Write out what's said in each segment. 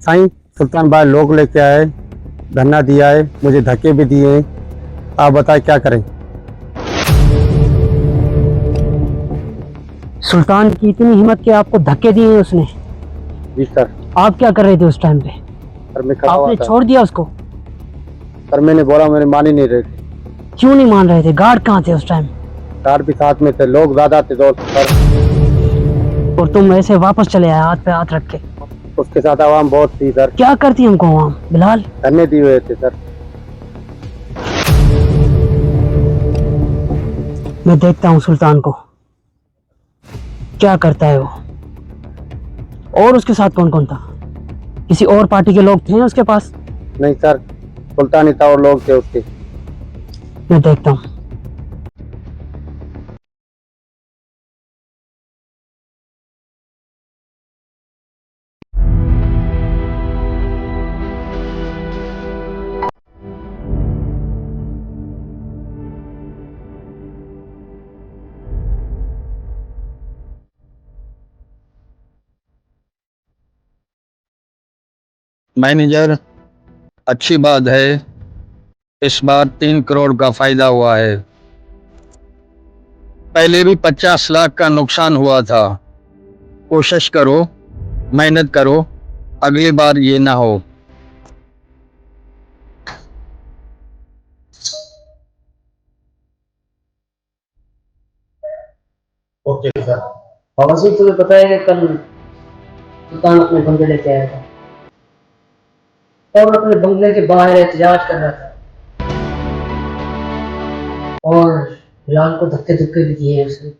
साईं सुल्तान भाई लोग लेके आए, धरना दिया है, मुझे धक्के भी दिए हैं। आप बताएं क्या करें। सुल्तान की इतनी हिम्मत कि आपको धक्के दिए हैं उसने। जी सर। आप क्या कर रहे थे उस टाइम पे? सर मैं खड़ा हुआ आपने था। छोड़ दिया उसको? सर मैंने बोला, मेरे मान ही नहीं रहे थे। क्यों नहीं मान रहे थे? गार्ड कहाँ थे उस टाइम? कार भी साथ में थे, लोग ज्यादा थे दोस्त सर। और तुम ऐसे वापस चले आए हाथ पे हाथ रख के? उसके साथ आवाम बहुत थी सर। क्या करती हमको आवाम बिलाल? धरने दिए हुए थे सर। मैं देखता हूँ सुल्तान को क्या करता है वो। और उसके साथ कौन कौन था? किसी और पार्टी के लोग थे उसके पास? नहीं सर, सुल्तान ही था और लोग थे उसके। मैं देखता हूँ। मैनेजर, अच्छी बात है, इस बार 3 करोड़ का फायदा हुआ है। पहले भी 50 लाख का नुकसान हुआ था। कोशिश करो, मेहनत करो, अगली बार ये ना हो। Okay sir. बाबा जी तुम्हें पता है कि कल सुल्तान अपने बंगले लेके आया था और अपने बंगले के बाहर एहतजाज कर रहा था और बिलाल को धक्के धुक्के भी दिए हैं उसने।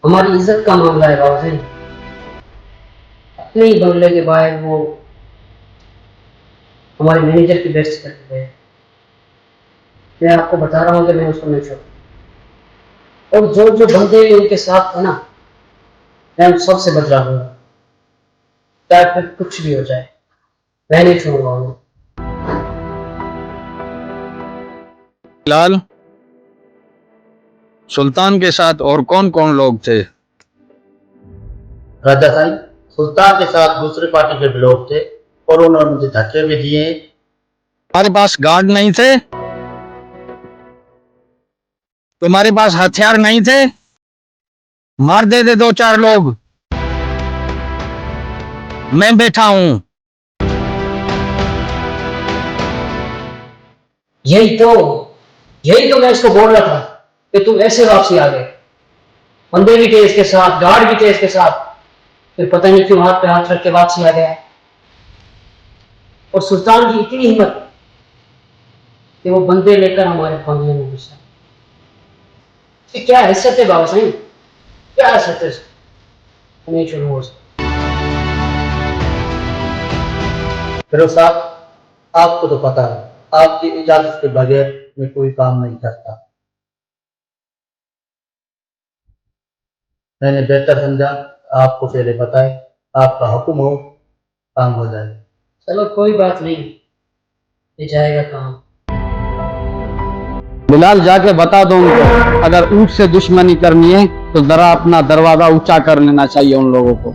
हमारी इज्जत का मामला है बाबा जी। अपने ही बंगले के बाहर वो हमारे मैनेजर की बेइज्जती करते गए। मैं आपको बता रहा हूँ कि मैं उसको नहीं छोड़। और जो जो बंदे उनके साथ थे ना, मैं उन सबसे बदला लूंगा, चाहे फिर कुछ भी हो जाए, मैं नहीं छोड़ूंगा उन्हें। बिलाल, सुल्तान के साथ और कौन कौन लोग थे? राजा साईं, सुल्तान के साथ दूसरी पार्टी के भी लोग थे और उन्होंने मुझे धक्के भी दिए। तुम्हारे पास गार्ड नहीं थे? तुम्हारे पास हथियार नहीं थे? मार दे 2-4 लोग। मैं बैठा हूं। यही तो यही तो मैं इसको बोल रहा था कि तुम ऐसे वापसी आ गए। बंदे भी थे इसके साथ, गार्ड भी थे इसके साथ, फिर पता नहीं क्यों हाथ पे हाथ रख के वापसी आ गया। और सुल्तान की इतनी हिम्मत कि वो बंदे लेकर हमारे बंगले में घुसा। ये क्या हैसियत है बाबा साईं? क्या हैसियत है? नहीं छोड़ूंगा उसको। फिरोज साहब, आपको तो पता है आपकी इजाजत के बगैर मैं कोई काम नहीं करता। मैंने बेहतर समझा आपको पहले बताए, आपका हुक्म हो काम हो जाए। चलो कोई बात नहीं, ये जाएगा काम। बिलाल जाके बता दो उनको, अगर ऊंट से दुश्मनी करनी है तो जरा अपना दरवाजा ऊंचा कर लेना चाहिए उन लोगों को।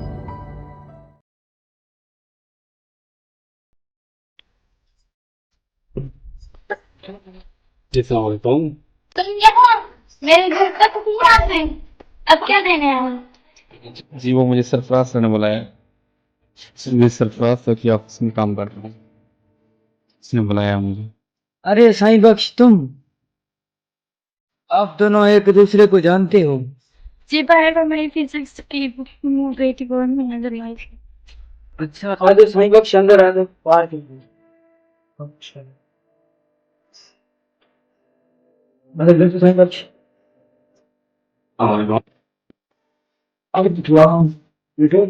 तुम यहाँ मेरे घर तक ही आते हैं। अब क्या देने आए हो? जी वो मुझे सरफराज सर ने बुलाया है। मैं सरफराज सर की ऑफिस में काम कर रहा हूँ, इसने बुलाया मुझे। अरे साईं बख्श, तुम आप दोनों एक दूसरे को जानते हो? जी बाहर में मेरी फिजिक्स की बुक मूव रही थी, वो मैं नजर आई थी। अच्छा, आ जाओ साईं बख्श, अंदर आ जाओ। बाहर क्यों? अच्छा, अंदर बैठो साईं बख्श। अब बैठो।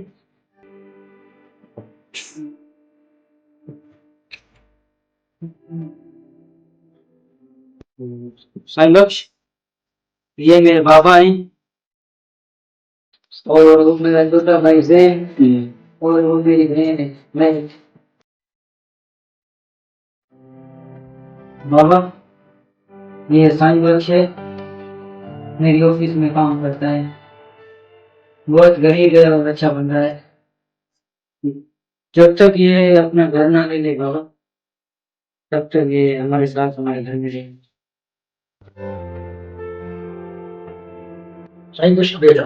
साईं बख्श, ये मेरे बाबा हैं और वो मेरा छोटा भाई जैन और वो मेरी बहन है मैं। बाबा, ये साईं बख्श है, मेरी ऑफिस में काम करता है, बहुत गरीब है और अच्छा बंदा है। जब तक ये अपना घर ना ले लेगा तब तक ये हमारे साथ हमारे घर में रहेगा। सही कुछ बेटा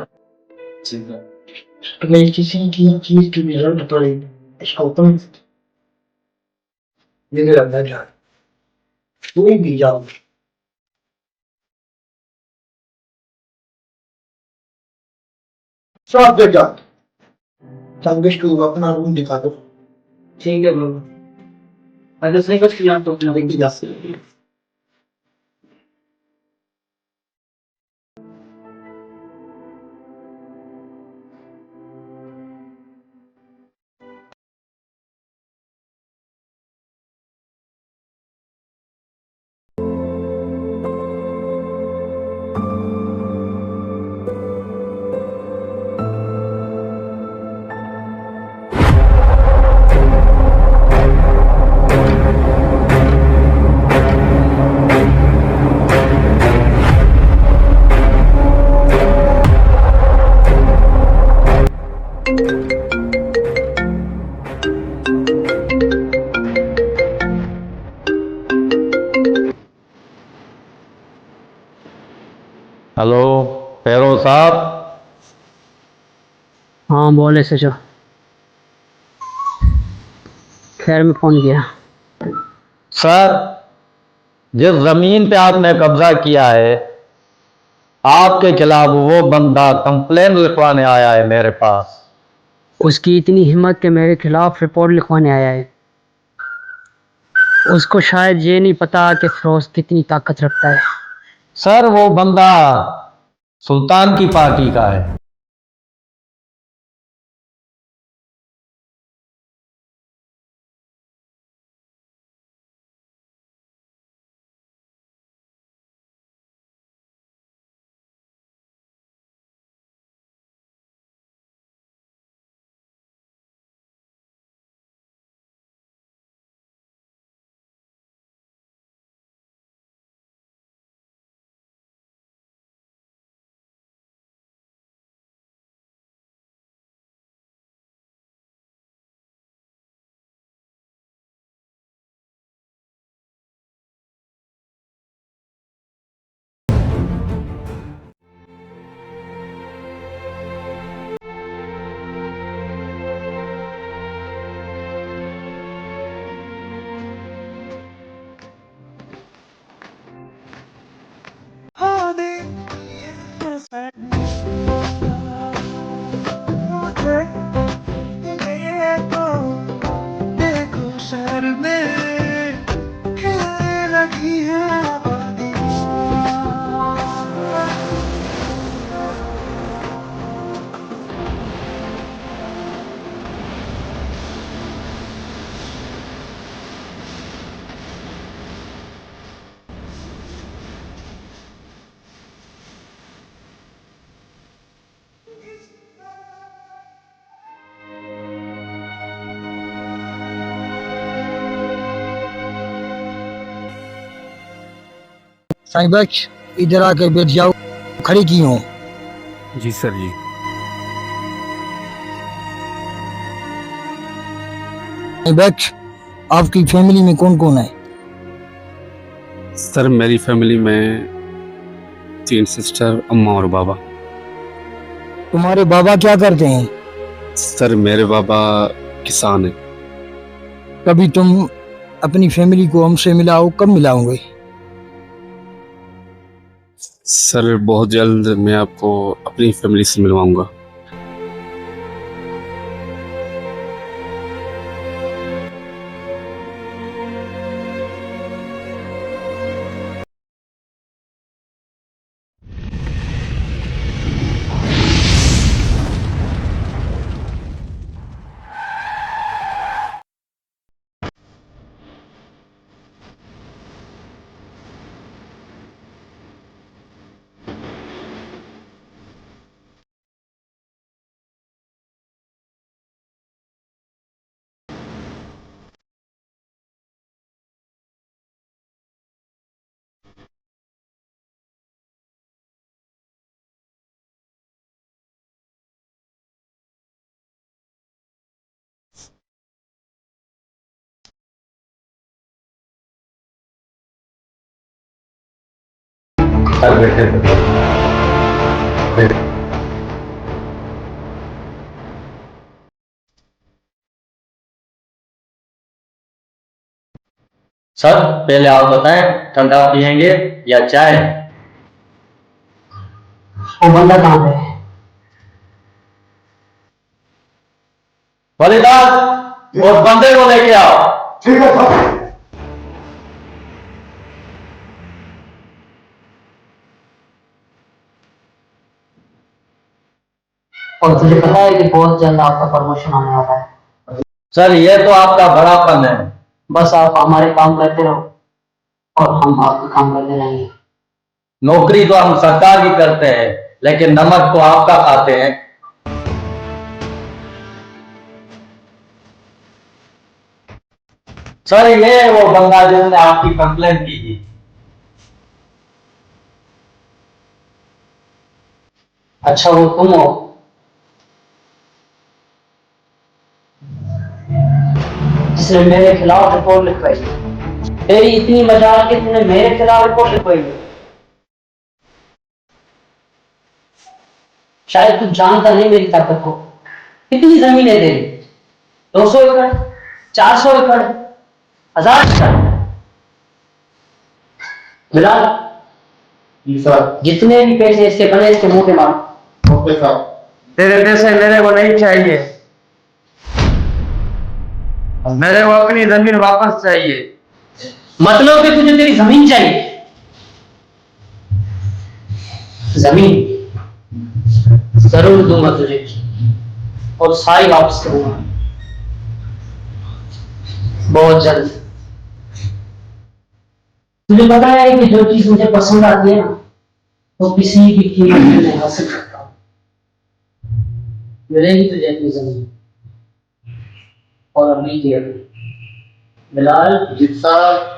तुम्हें किसी की चीज की भी जरूरत पड़ेगी इसको तुम मेरे अंदर जा कोई भी जाओ सब बेटा संदेश को अपना रूम दिखा दो। ठीक है बाबा अगर सही कुछ किया तो अपना देखी जा सकती है। हेलो फेरोज साहब। हाँ बोले सचो खैर में फोन किया। सर, जिस जमीन पे आपने कब्जा किया है, आपके खिलाफ वो बंदा कंप्लेन लिखवाने आया है मेरे पास। उसकी इतनी हिम्मत कि मेरे खिलाफ रिपोर्ट लिखवाने आया है। उसको शायद ये नहीं पता कि फिरोज कितनी ताकत रखता है। सर, वो बंदा सुल्तान की पार्टी का है। साईं बख्श इधर आकर बैठ जाओ, खड़ी की हो। जी सर जी। साईं बख्श आपकी फैमिली में कौन कौन है? सर मेरी फैमिली में 3 सिस्टर, अम्मा और बाबा। तुम्हारे बाबा क्या करते हैं? सर मेरे बाबा किसान है। कभी तुम अपनी फैमिली को हमसे मिलाओ, कब मिलाओगे? सर बहुत जल्द मैं आपको अपनी फैमिली से मिलवाऊंगा। सर बैठे थे। सर पहले आप बताएं, ठंडा पियेंगे या चाय? वो बंदा कहाँ पे है? वलीदास उस बंदे को लेके आओ। और तुझे पता है कि बहुत जल्द आपका प्रमोशन आने वाला है। सर ये तो आपका बड़ापन है। बस आप हमारे काम करते रहो और हम आपका काम करते रहेंगे। नौकरी तो हम सरकार की करते हैं, लेकिन नमक तो आपका खाते हैं। सर ये है वो बंदा जिसने आपकी कंप्लेन की थी। अच्छा वो तुम हो जिसने मेरे खिलाफ रिपोर्ट लिखवाई? तेरी इतनी मजाल कि तुमने मेरे खिलाफ रिपोर्ट लिखवाई? शायद तू जानता नहीं मेरी ताकत को। कितनी जमीन है तेरी? 200 एकड़, 400 एकड़, 1000 एकड़? बिलाल, जी सर। जितने भी पैसे इसके बने इसके मुंह पे मारो। Okay sir. तेरे पैसे मेरे को नहीं चाहिए, मेरे को अपनी जमीन वापस चाहिए। मतलब कि तुझे तेरी जमीन चाहिए? जमीन जरूर दूंगा तुझे और सारी वापस करूंगा बहुत जल्द। तुझे पता है कि जो चीज मुझे पसंद आती है ना वो किसी भी कीमत में नहीं हासिल करता। मिलेगी तुझे अपनी जमीन और अम्मी की अम्मी। बिलाल, जी सर।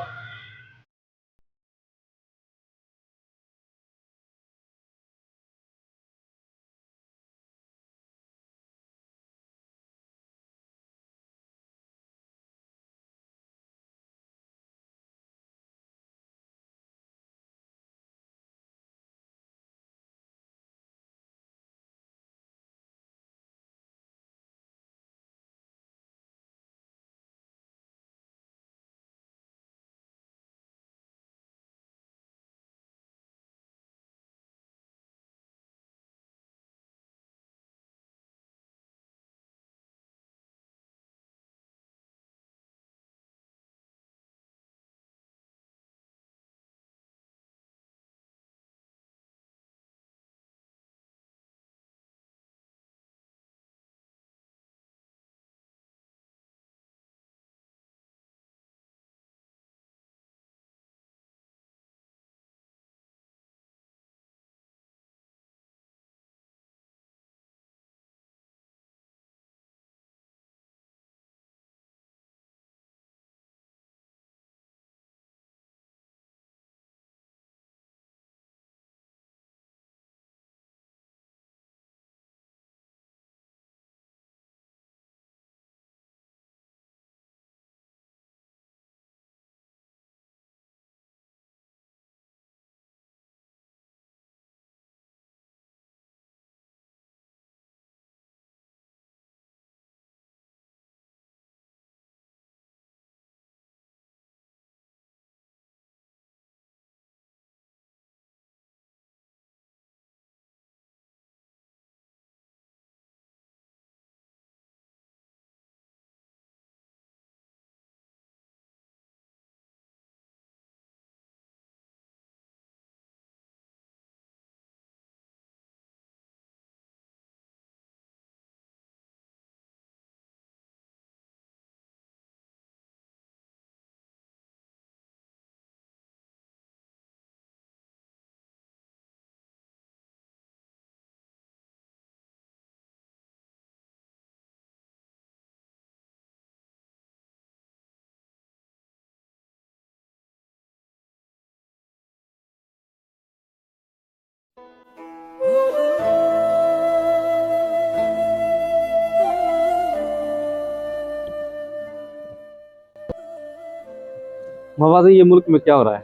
बाबा जी ये मुल्क में क्या हो रहा है?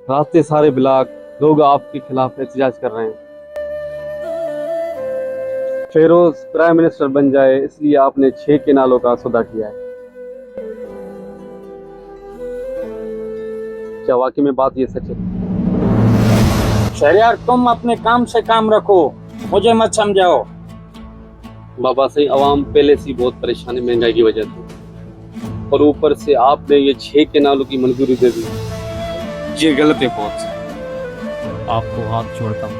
रास्ते सारे ब्लॉक, लोग आपके खिलाफ एहतजाज कर रहे हैं। फेरोज प्राइम मिनिस्टर बन जाए इसलिए आपने 6 केनालों का सौदा किया है। क्या वाकई में बात ये सच है? शहरियार, तुम अपने काम से काम रखो, मुझे मत समझाओ। बाबा सही, आवाम पहले से ही बहुत परेशान है महंगाई की वजह से, और ऊपर से आपने ये 6 केनालों की मंजूरी दे दी। ये गलत है बहुत। आपको हाथ छोड़ता हूँ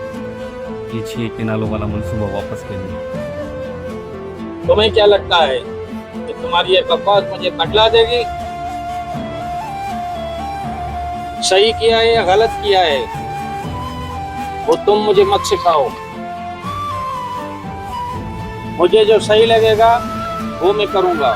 ये 6 केनालों वाला मंसूबा वापस ले लीजिए। तुम्हें क्या लगता है कि तुम्हारी ये बकवास मुझे बदला देगी? सही किया है या गलत किया है वो तुम मुझे मत सिखाओ। मुझे जो सही लगेगा वो मैं करूंगा।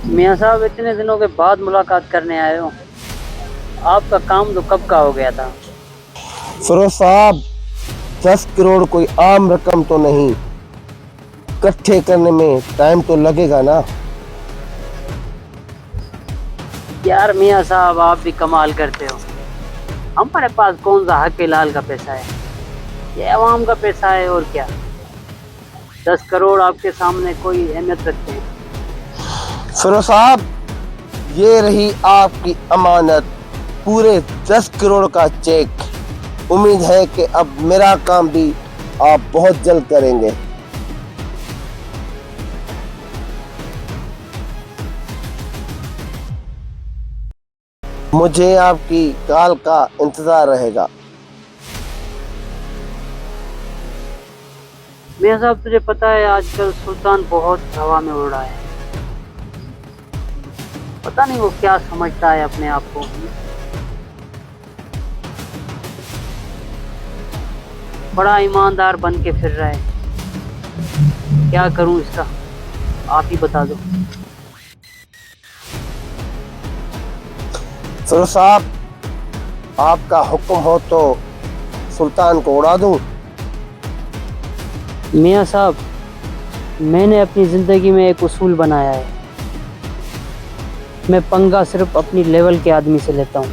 मियाँ साहब, इतने दिनों के बाद मुलाकात करने आए हो। आपका काम तो कब का हो गया था? फिरोज साहब, 10 करोड़ कोई आम रकम तो नहीं, इकट्ठे करने में टाइम तो लगेगा ना। यार मियाँ साहब, आप भी कमाल करते हो। हमारे पास कौन सा हक लाल का पैसा है, ये आवाम का पैसा है और क्या। 10 करोड़ आपके सामने कोई अहमियत रखते हैं? फिरोज साहब, ये रही आपकी अमानत, पूरे 10 करोड़ का चेक। उम्मीद है कि अब मेरा काम भी आप बहुत जल्द करेंगे। मुझे आपकी कॉल का इंतजार रहेगा। मियाँ साहब, तुझे पता है आजकल सुल्तान बहुत हवा में उड़ रहा है। पता नहीं वो क्या समझता है अपने आप को। बड़ा ईमानदार बन के फिर रहा है। क्या करूं इसका, आप ही बता दो। फिरोज साहब, आपका हुक्म हो तो सुल्तान को उड़ा दूं। मियाँ साहब, मैंने अपनी जिंदगी में एक उसूल बनाया है, मैं पंगा सिर्फ अपनी लेवल के आदमी से लेता हूँ।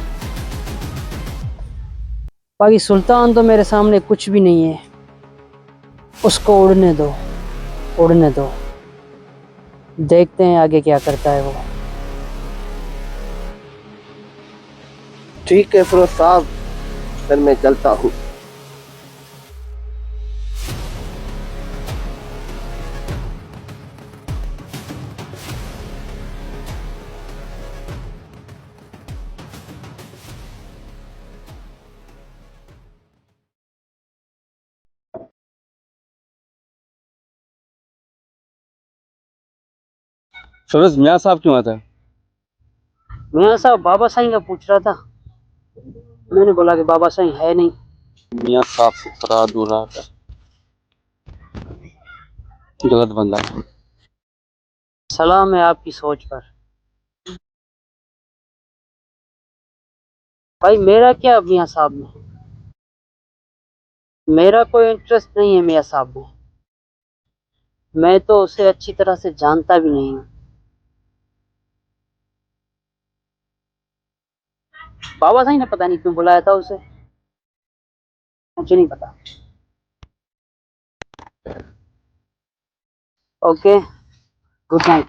बाकी सुल्तान तो मेरे सामने कुछ भी नहीं है, उसको उड़ने दो, उड़ने दो। देखते हैं आगे क्या करता है वो। ठीक है फिरोज साहब, फिर मैं चलता हूँ। फिरोज, मियाँ साहब क्यों आता है? मियाँ साहब बाबा साईं का पूछ रहा था। मैंने बोला कि बाबा साईं है नहीं। मियाँ साहब से थोड़ा दूर रहा कर, गलत बंदा है। सलाम है आपकी सोच पर। भाई मेरा क्या मियाँ साहब में, मेरा कोई इंटरेस्ट नहीं है मियाँ साहब में। मैं तो उसे अच्छी तरह से जानता भी नहीं हूँ। बाबा साईं ने पता नहीं क्यों बुलाया था उसे, मुझे नहीं पता। Okay, good night.